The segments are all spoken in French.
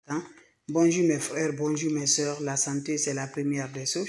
Hein? Bonjour mes frères, bonjour mes soeurs, la santé c'est la première des choses.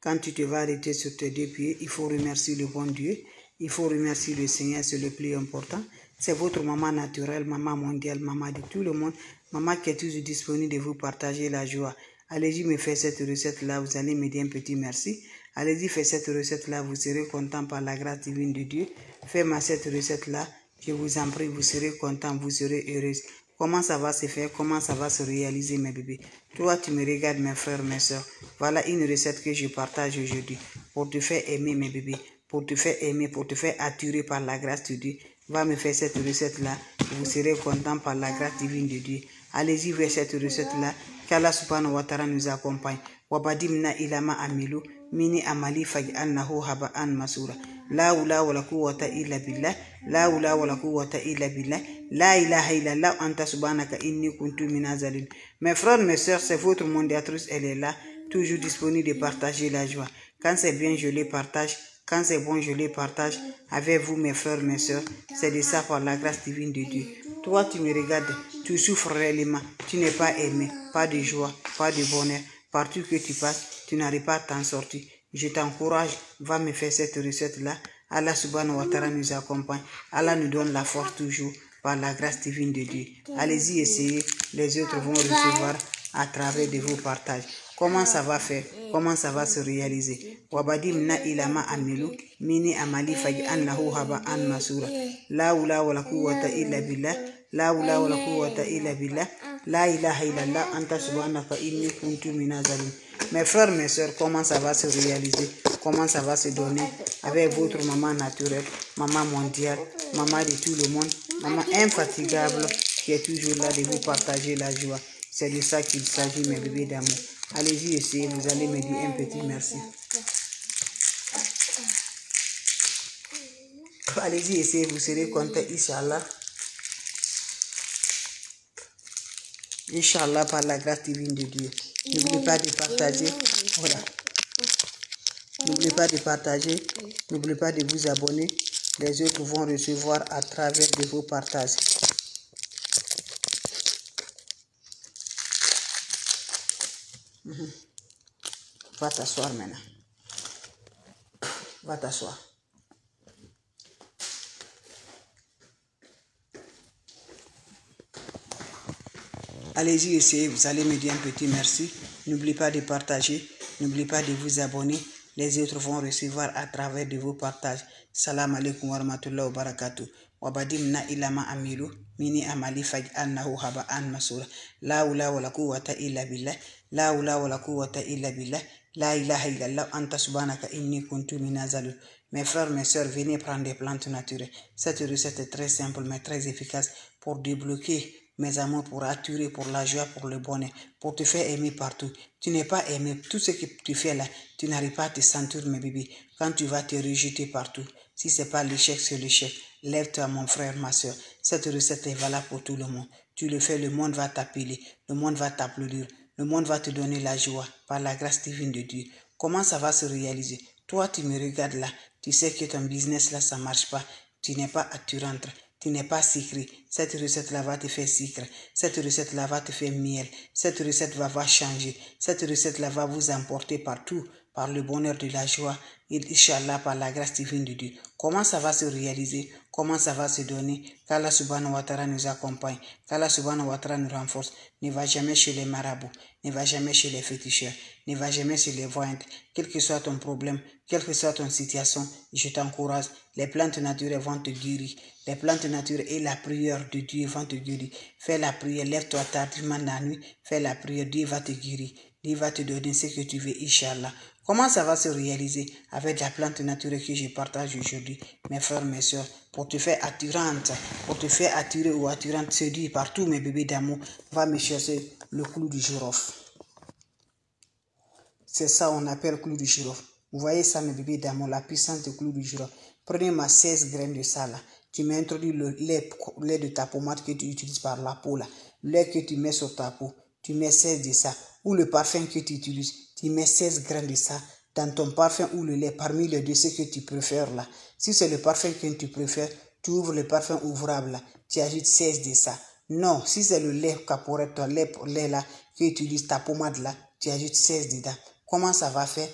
Quand tu te vas arrêter sur tes deux pieds, il faut remercier le bon Dieu, il faut remercier le Seigneur, c'est le plus important. C'est votre maman naturelle, maman mondiale, maman de tout le monde, maman qui est toujours disponible de vous partager la joie. Allez-y me faire cette recette-là, vous allez me dire un petit merci. Allez-y faire cette recette-là, vous serez content par la grâce divine de Dieu. Faites-moi cette recette-là, je vous en prie, vous serez content, vous serez heureuse. Comment ça va se faire, comment ça va se réaliser mes bébés. Toi tu me regardes mes frères, mes soeurs. Voilà une recette que je partage aujourd'hui pour te faire aimer mes bébés, pour te faire aimer, pour te faire attirer par la grâce de Dieu. Va me faire cette recette-là, vous serez content par la grâce divine de Dieu. Allez-y vers cette recette-là, qu'Allah subhanahu wa ta'ala nous accompagne. Wabadimna ilama amilu, mini amali faj'alnahu haba'an masura. La hawla wa la quwwata illa billah, la hawla wa la quwwata illa billah, la ilaha illallah anta subhanaka inni kuntu minazalin. Mes frères, mes soeurs, c'est votre mondiatrice, elle est là, toujours disponible de partager la joie. Quand c'est bien, je les partage. Quand c'est bon, je les partage avec vous, mes frères, mes soeurs. C'est de ça par la grâce divine de Dieu. Toi, tu me regardes, tu souffres réellement, tu n'es pas aimé, pas de joie, pas de bonheur. Partout que tu passes, tu n'arrives pas à t'en sortir. Je t'encourage, va me faire cette recette-là. Allah subhanahu wa ta'ala nous accompagne. Allah nous donne la force toujours par la grâce divine de Dieu. Allez-y, essayez. Les autres vont recevoir à travers de vos partages. Comment ça va faire? Comment ça va se réaliser? Wabadimna ilama amilu, mini amali faj'alnahu haba'an masura. La hawla wa la quwwata illa billah, la hawla wa la quwwata illa billah, la ilaha illallah anta subhanaka inni kuntu minazalin. Mes frères, mes soeurs, comment ça va se réaliser? Comment ça va se donner avec votre maman naturelle, maman mondiale, maman de tout le monde, maman infatigable qui est toujours là de vous partager la joie. C'est de ça qu'il s'agit, mes bébés d'amour. Allez-y, essayez, vous allez me dire un petit merci. Allez-y, essayez, vous serez content, Inch'Allah. Inch'Allah, par la grâce divine de Dieu. N'oubliez pas de partager. Voilà. N'oubliez pas de partager. N'oubliez pas de vous abonner. Les autres vont recevoir à travers de vos partages. Va t'asseoir maintenant. Va t'asseoir. Allez-y, essayez, vous allez me dire un petit merci. N'oubliez pas de partager. N'oubliez pas de vous abonner. Les autres vont recevoir à travers de vos partages. Salam alaikum wa rahmatullahi wa barakatuh. Wabadimna ilama amilu, mini amali faj'alnahu haba'an masura. La hawla wa la quwwata illa billah, la hawla wa la quwwata illa billah, la ilaha illallah anta subhanaka inni kuntu minazalin. Mes frères, mes soeurs, venez prendre des plantes naturelles. Cette recette est très simple mais très efficace pour débloquer mes amours, pour attirer, pour la joie, pour le bonheur, pour te faire aimer partout. Tu n'es pas aimé. Tout ce que tu fais là, tu n'arrives pas à te sentir, mes bébés. Quand tu vas te rejeter partout, si ce n'est pas l'échec, c'est l'échec. Lève-toi, mon frère, ma soeur. Cette recette est valable pour tout le monde. Tu le fais, le monde va t'appeler, le monde va t'applaudir, le monde va te donner la joie par la grâce divine de Dieu. Comment ça va se réaliser? Toi, tu me regardes là, tu sais que ton business là, ça ne marche pas. Tu n'es pas attirante. Tu n'es pas sucré. Cette recette-là va te faire sucre. Cette recette-là va te faire miel. Cette recette va changer. Cette recette-là va vous emporter partout par le bonheur de la joie et Inch'Allah par la grâce divine de Dieu. Comment ça va se réaliser? Comment ça va se donner? Qu'Allah subhanahu wa ta'ala nous accompagne. Qu'Allah subhanahu wa ta'ala nous renforce. Ne va jamais chez les marabouts. Ne va jamais chez les féticheurs. Ne va jamais chez les voyantes. Quel que soit ton problème, quelle que soit ton situation, je t'encourage. Les plantes naturelles vont te guérir. Les plantes naturelles et la prière de Dieu vont te guérir. Fais la prière, lève-toi tardivement la nuit. Fais la prière, Dieu va te guérir. Dieu va te donner ce que tu veux, Inch'Allah. Comment ça va se réaliser avec la plante naturelle que je partage aujourd'hui, mes frères, mes soeurs, pour te faire attirante, pour te faire attirer ou attirante, se dire partout, mes bébés d'amour, va me chercher le clou du girofle. C'est ça on appelle clou du girofle. Vous voyez ça, mes bébés d'amour, la puissance du clou du girofle. Prenez ma 16 graines de ça là. Tu m'introduis le lait de ta pommade que tu utilises par la peau là. Le lait que tu mets sur ta peau. Tu mets 16 de ça. Ou le parfum que tu utilises. Tu mets 16 grains de ça dans ton parfum ou le lait parmi les deux, ce que tu préfères là. Si c'est le parfum que tu préfères, tu ouvres le parfum ouvrable là. Tu ajoutes 16 de ça. Non, si c'est le lait Caporette, ton lait là, que tu utilises ta pommade là, tu ajoutes 16 dedans. Comment ça va faire?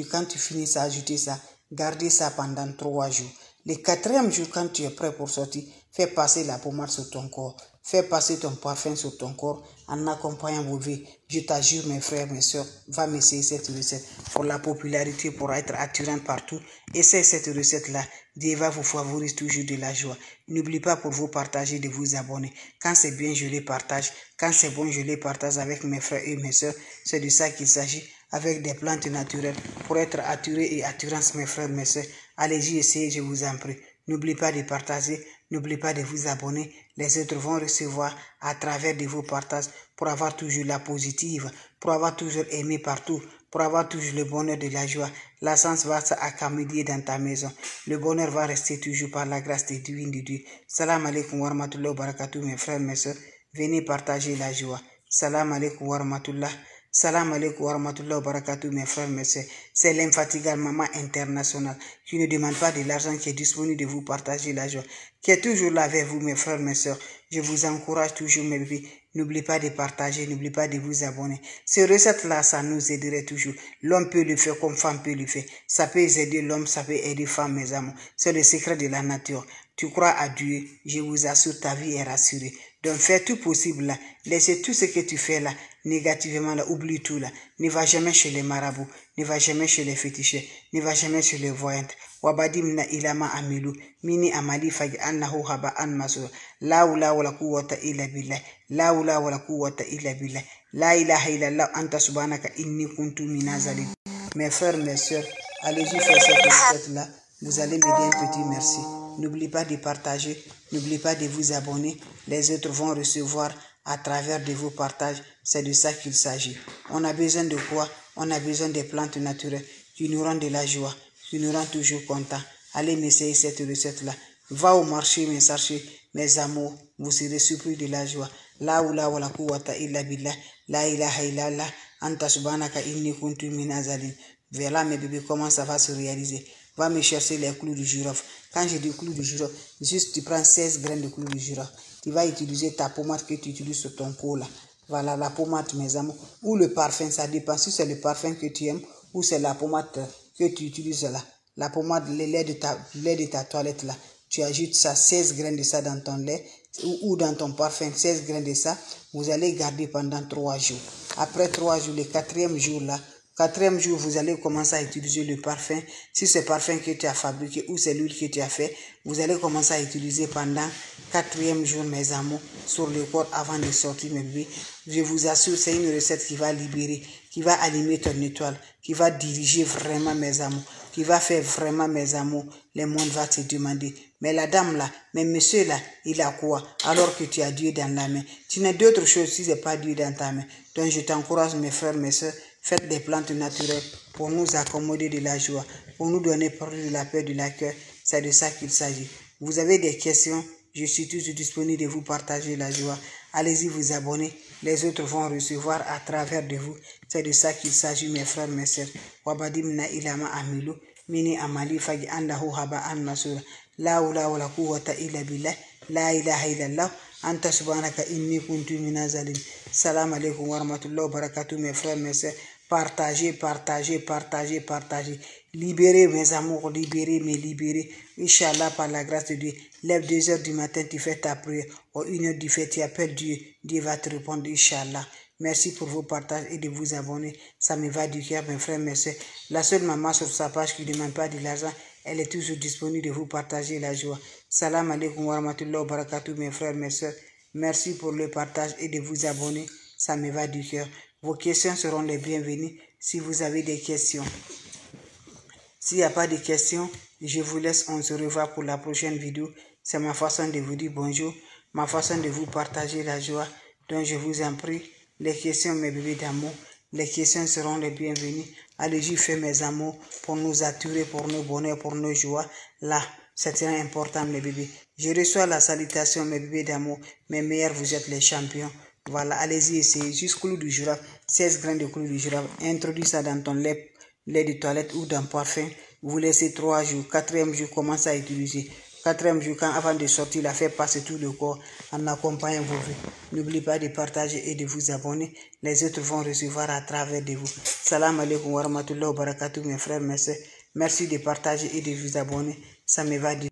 Quand tu finis ça, ajouter ça, garder ça pendant 3 jours. Le 4e jour, quand tu es prêt pour sortir, fais passer la pommade sur ton corps. Fais passer ton parfum sur ton corps en accompagnant vos vies. Je t'assure, mes frères, mes soeurs, va m'essayer cette recette pour la popularité, pour être attirante partout. Essaye cette recette-là. Dieu va vous favoriser toujours de la joie. N'oublie pas pour vous partager, de vous abonner. Quand c'est bien, je les partage. Quand c'est bon, je les partage avec mes frères et mes soeurs. C'est de ça qu'il s'agit, avec des plantes naturelles pour être attiré et attirance, mes frères, mes soeurs. Allez-y, essayez, je vous en prie. N'oubliez pas de partager, n'oubliez pas de vous abonner. Les autres vont recevoir à travers de vos partages pour avoir toujours la positive, pour avoir toujours aimé partout, pour avoir toujours le bonheur de la joie. La chance va s'accumuler dans ta maison. Le bonheur va rester toujours par la grâce divine de Dieu. Salam alaikum wa rahmatullahi wa barakatuh, mes frères, mes soeurs. Venez partager la joie. Salam alaikum wa rahmatullah. Salam alaikum wa rahmatullahi wa barakatuh, mes frères, mes soeurs. C'est l'infatigable maman internationale qui ne demande pas de l'argent, qui est disponible de vous partager la joie, qui est toujours là avec vous, mes frères, mes soeurs. Je vous encourage toujours, mes bébés. N'oubliez pas de partager, n'oubliez pas de vous abonner. Ces recettes-là, ça nous aiderait toujours. L'homme peut le faire comme femme peut le faire. Ça peut aider l'homme, ça peut aider femme, mes amours. C'est le secret de la nature. Tu crois à Dieu, je vous assure, ta vie est rassurée. Donc fais tout possible là. Laissez tout ce que tu fais là, négativement là, oublie tout là. Ne va jamais chez les marabouts, ne va jamais chez les féticheurs, ne va jamais chez les voyantes. Wabadim na ilama amilu, mini amali fagi annahu haba an masur. La ula wala quwwata illa billah. La ula wala quwwata illa billah. La ilaha illallah anta subhanaka inni kuntu minazalin. Mes frères, mes soeurs, allez-y faire cette recette là. Vous allez m'aider un petit merci. N'oubliez pas de partager, n'oubliez pas de vous abonner. Les autres vont recevoir à travers de vos partages. C'est de ça qu'il s'agit. On a besoin de quoi? On a besoin des plantes naturelles qui nous rendent de la joie, qui nous rendent toujours contents. Allez m'essayer cette recette-là. Va au marché, mes sachets, mes amours, vous serez surpris de la joie. La oula wa la quwwata illa billah, la ilaha illallah, anta subhanaka inni kuntu minazalin. Voilà mes bébés, comment ça va se réaliser. Va me chercher les clous de girofle. Quand je dis clous de girofle, juste tu prends 16 graines de clous de girofle. Tu vas utiliser ta pommade que tu utilises sur ton cou là. Voilà la pommade, mes amours. Ou le parfum, ça dépend si c'est le parfum que tu aimes ou c'est la pommade que tu utilises là. La pommade, le lait de ta toilette là. Tu ajoutes ça, 16 graines de ça dans ton lait ou dans ton parfum, 16 graines de ça. Vous allez garder pendant 3 jours. Après 3 jours, le 4e jour là, 4e jour, vous allez commencer à utiliser le parfum. Si c'est le parfum que tu as fabriqué ou c'est l'huile que tu as fait, vous allez commencer à utiliser pendant 4e jour, mes amours, sur le corps avant de sortir, mes bébés. Je vous assure, c'est une recette qui va libérer, qui va allumer ton étoile, qui va diriger vraiment, mes amours, qui va faire vraiment, mes amours. Le monde va te demander, mais la dame là, mais monsieur là, il a quoi? Alors que tu as Dieu dans la main. Tu n'as d'autre chose si ce n'est pas Dieu dans ta main. Donc je t'encourage, mes frères, mes soeurs, faites des plantes naturelles pour nous accommoder de la joie, pour nous donner de la paix, de la cœur. C'est de ça qu'il s'agit. Vous avez des questions, je suis toujours disponible de vous partager la joie. Allez-y vous abonner. Les autres vont recevoir à travers de vous. C'est de ça qu'il s'agit, mes frères, mes sœurs. Wabadim na ilama amilu, mini amali fagi andahu haba an masura. La ula wala quwwata illa billah. La ilaha illallah. Anta subhanaka inni kuntu minazalin. Salam alaikum wa rahmatullahi wa barakatuh, mes frères, mes sœurs. Partagez, partagez, partagez, partagez. Libérez mes amours, libérez, mais libérez. Inch'Allah, par la grâce de Dieu. Lève 2 heures du matin, tu fais ta prière. Ou 1 heure du fait, tu appelles Dieu. Dieu va te répondre, Inch'Allah. Merci pour vos partages et de vous abonner. Ça me va du cœur, mes frères, mes sœurs. La seule maman sur sa page qui ne demande pas de l'argent, elle est toujours disponible de vous partager la joie. Salam alaikum wa rahmatullahi wa barakatuh, mes frères, mes sœurs. Merci pour le partage et de vous abonner. Ça me va du cœur. Vos questions seront les bienvenues si vous avez des questions. S'il n'y a pas de questions, je vous laisse. On se revoit pour la prochaine vidéo. C'est ma façon de vous dire bonjour, ma façon de vous partager la joie. Donc je vous en prie, les questions, mes bébés d'amour, les questions seront les bienvenues. Allez-y, faites mes amours pour nous attirer, pour nos bonheurs, pour nos joies. Là, c'est très important, mes bébés. Je reçois la salutation, mes bébés d'amour. Mes meilleurs, vous êtes les champions. Voilà, allez-y, essayez. Juste clou du girafe, 16 graines de clou du girafe. Introduis ça dans ton lait de toilette ou dans parfum. Vous laissez 3 jours. 4e jour, commencez à utiliser. 4e jour, avant de sortir, la fête passe tout le corps en accompagnant vos vies. N'oubliez pas de partager et de vous abonner. Les autres vont recevoir à travers de vous. Salam alaikum wa rahmatullahi wa barakatuh, mes frères, mes sœurs. Merci de partager et de vous abonner. Ça me va dire.